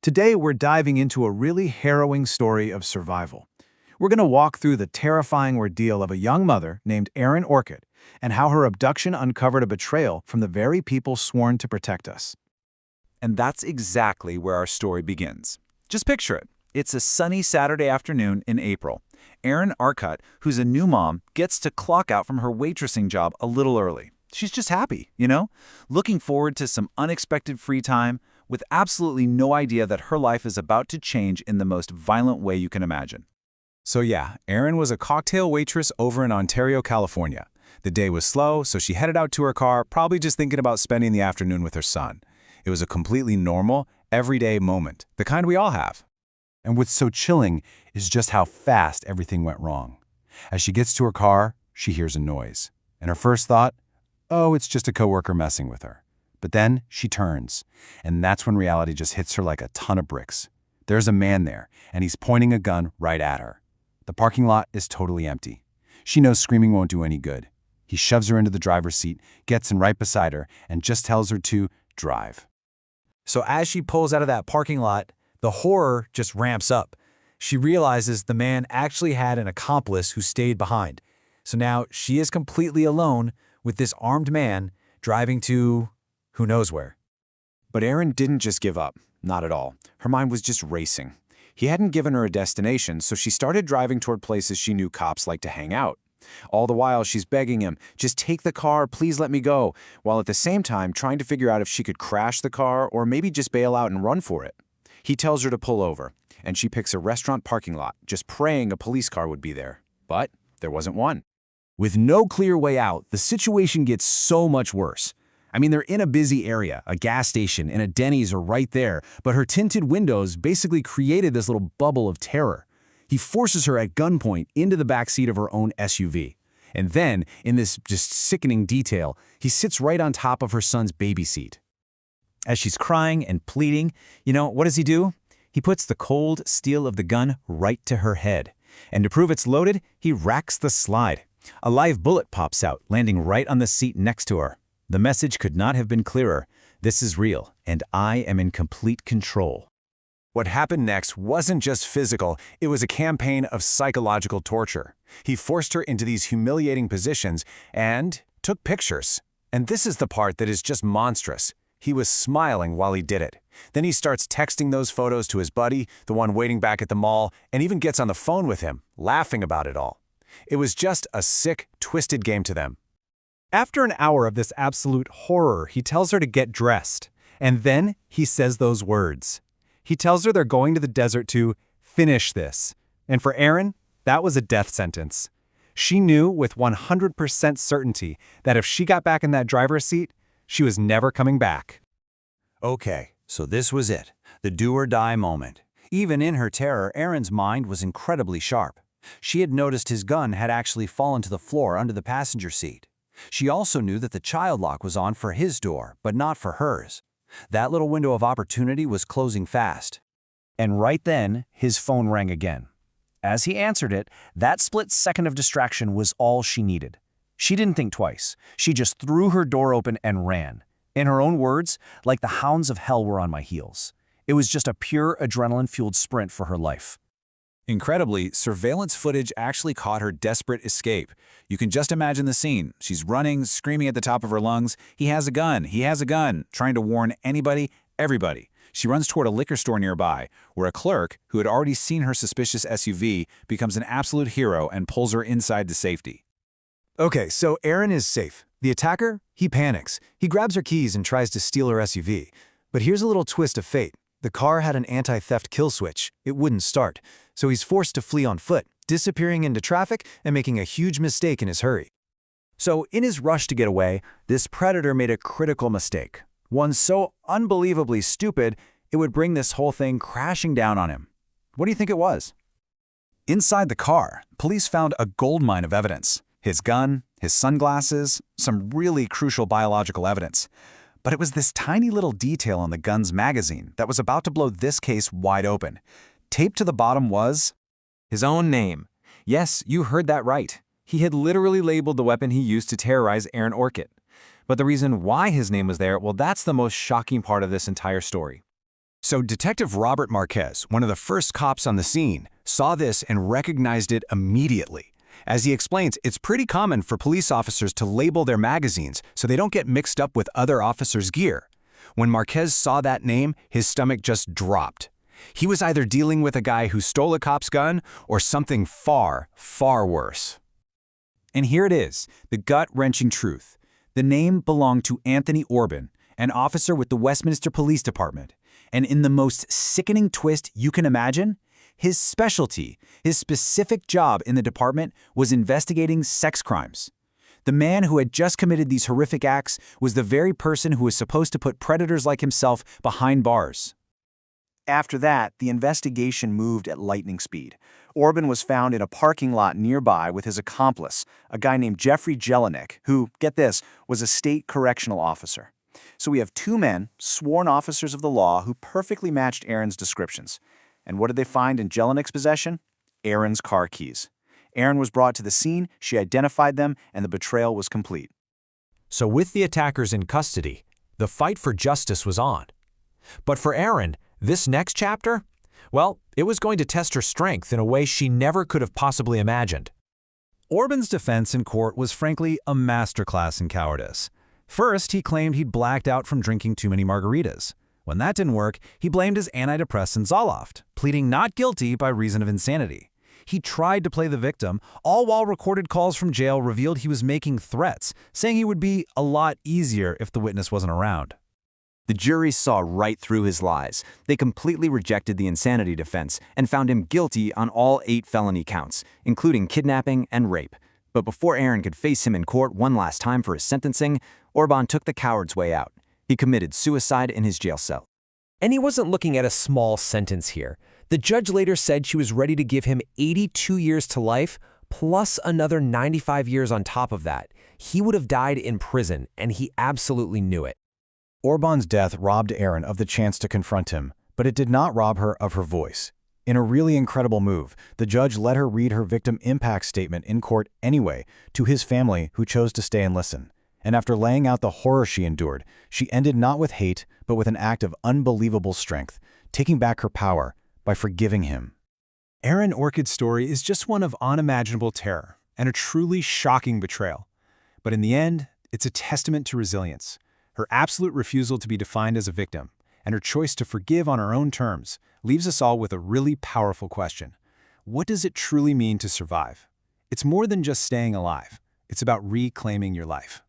Today, we're diving into a really harrowing story of survival. We're going to walk through the terrifying ordeal of a young mother named Erin Orcutt and how her abduction uncovered a betrayal from the very people sworn to protect us. And that's exactly where our story begins. Just picture it. It's a sunny Saturday afternoon in April. Erin Orcutt, who's a new mom, gets to clock out from her waitressing job a little early. She's just happy, looking forward to some unexpected free time, with absolutely no idea that her life is about to change in the most violent way you can imagine. So yeah, Erin was a cocktail waitress over in Ontario, California. The day was slow, so she headed out to her car, probably just thinking about spending the afternoon with her son. It was a completely normal, everyday moment, the kind we all have. And what's so chilling is just how fast everything went wrong. As she gets to her car, she hears a noise. And her first thought, oh, it's just a coworker messing with her. But then she turns, and that's when reality just hits her like a ton of bricks. There's a man there, and he's pointing a gun right at her. The parking lot is totally empty. She knows screaming won't do any good. He shoves her into the driver's seat, gets in right beside her, and just tells her to drive. So as she pulls out of that parking lot, the horror just ramps up. She realizes the man actually had an accomplice who stayed behind. So now she is completely alone with this armed man driving to who knows where. But Erin didn't just give up. Not at all. Her mind was just racing. He hadn't given her a destination, so she started driving toward places she knew cops like to hang out. All the while, she's begging him, just take the car, please let me go, while at the same time trying to figure out if she could crash the car or maybe just bail out and run for it. He tells her to pull over, and she picks a restaurant parking lot, just praying a police car would be there. But there wasn't one. With no clear way out, the situation gets so much worse. I mean, they're in a busy area, a gas station and a Denny's are right there, but her tinted windows basically created this little bubble of terror. He forces her at gunpoint into the backseat of her own SUV. And then, in this just sickening detail, he sits right on top of her son's baby seat. As she's crying and pleading, what does he do? He puts the cold steel of the gun right to her head. And to prove it's loaded, he racks the slide. A live bullet pops out, landing right on the seat next to her. The message could not have been clearer. This is real, and I am in complete control. What happened next wasn't just physical, it was a campaign of psychological torture. He forced her into these humiliating positions and took pictures. And this is the part that is just monstrous. He was smiling while he did it. Then he starts texting those photos to his buddy, the one waiting back at the mall, and even gets on the phone with him, laughing about it all. It was just a sick, twisted game to them. After an hour of this absolute horror, he tells her to get dressed. And then he says those words. He tells her they're going to the desert to finish this. And for Erin, that was a death sentence. She knew with 100% certainty that if she got back in that driver's seat, she was never coming back. Okay, so this was it, the do-or-die moment. Even in her terror, Erin's mind was incredibly sharp. She had noticed his gun had actually fallen to the floor under the passenger seat. She also knew that the child lock was on for his door, but not for hers. That little window of opportunity was closing fast. And right then, his phone rang again. As he answered it, that split second of distraction was all she needed. She didn't think twice. She just threw her door open and ran. In her own words, like the hounds of hell were on my heels. It was just a pure adrenaline-fueled sprint for her life. Incredibly, surveillance footage actually caught her desperate escape. You can just imagine the scene. She's running, screaming at the top of her lungs, "He has a gun! He has a gun!" trying to warn anybody, everybody. She runs toward a liquor store nearby, where a clerk, who had already seen her suspicious SUV, becomes an absolute hero and pulls her inside to safety. Okay, so Erin is safe. The attacker? He panics. He grabs her keys and tries to steal her SUV. But here's a little twist of fate. The car had an anti-theft kill switch. It wouldn't start. So he's forced to flee on foot, disappearing into traffic and making a huge mistake in his hurry. So in his rush to get away, this predator made a critical mistake. One so unbelievably stupid, it would bring this whole thing crashing down on him. What do you think it was? Inside the car, police found a goldmine of evidence. His gun, his sunglasses, some really crucial biological evidence. But it was this tiny little detail on the gun's magazine that was about to blow this case wide open. Taped to the bottom was His own name. Yes, you heard that right. He had literally labeled the weapon he used to terrorize Erin Orcutt. But the reason why his name was there, well, that's the most shocking part of this entire story. So Detective Robert Marquez, one of the first cops on the scene, saw this and recognized it immediately. As he explains, it's pretty common for police officers to label their magazines so they don't get mixed up with other officers' gear. When Marquez saw that name, his stomach just dropped. He was either dealing with a guy who stole a cop's gun or something far, far worse. And here it is, the gut-wrenching truth. The name belonged to Anthony Orban, an officer with the Westminster Police Department. And in the most sickening twist you can imagine, his specialty, his specific job in the department was investigating sex crimes. The man who had just committed these horrific acts was the very person who was supposed to put predators like himself behind bars. After that, the investigation moved at lightning speed. Orban was found in a parking lot nearby with his accomplice, a guy named Jeffrey Jelinek, who, get this, was a state correctional officer. So we have two men, sworn officers of the law, who perfectly matched Aaron's descriptions. And what did they find in Jelinek's possession? Aaron's car keys. Aaron was brought to the scene, she identified them, and the betrayal was complete. So with the attackers in custody, the fight for justice was on. But for Aaron, this next chapter? Well, it was going to test her strength in a way she never could have possibly imagined. Orban's defense in court was frankly a masterclass in cowardice. First, he claimed he'd blacked out from drinking too many margaritas. When that didn't work, he blamed his antidepressant Zoloft, pleading not guilty by reason of insanity. He tried to play the victim, all while recorded calls from jail revealed he was making threats, saying he would be a lot easier if the witness wasn't around. The jury saw right through his lies. They completely rejected the insanity defense and found him guilty on all 8 felony counts, including kidnapping and rape. But before Aaron could face him in court one last time for his sentencing, Orban took the coward's way out. He committed suicide in his jail cell. And he wasn't looking at a small sentence here. The judge later said she was ready to give him 82 years to life, plus another 95 years on top of that. He would have died in prison, and he absolutely knew it. Orban's death robbed Aaron of the chance to confront him, but it did not rob her of her voice. In a really incredible move, the judge let her read her victim impact statement in court anyway to his family, who chose to stay and listen. And after laying out the horror she endured, she ended not with hate, but with an act of unbelievable strength, taking back her power by forgiving him. Aaron Orchid's story is just one of unimaginable terror and a truly shocking betrayal. But in the end, it's a testament to resilience. Her absolute refusal to be defined as a victim and her choice to forgive on her own terms leaves us all with a really powerful question. What does it truly mean to survive? It's more than just staying alive. It's about reclaiming your life.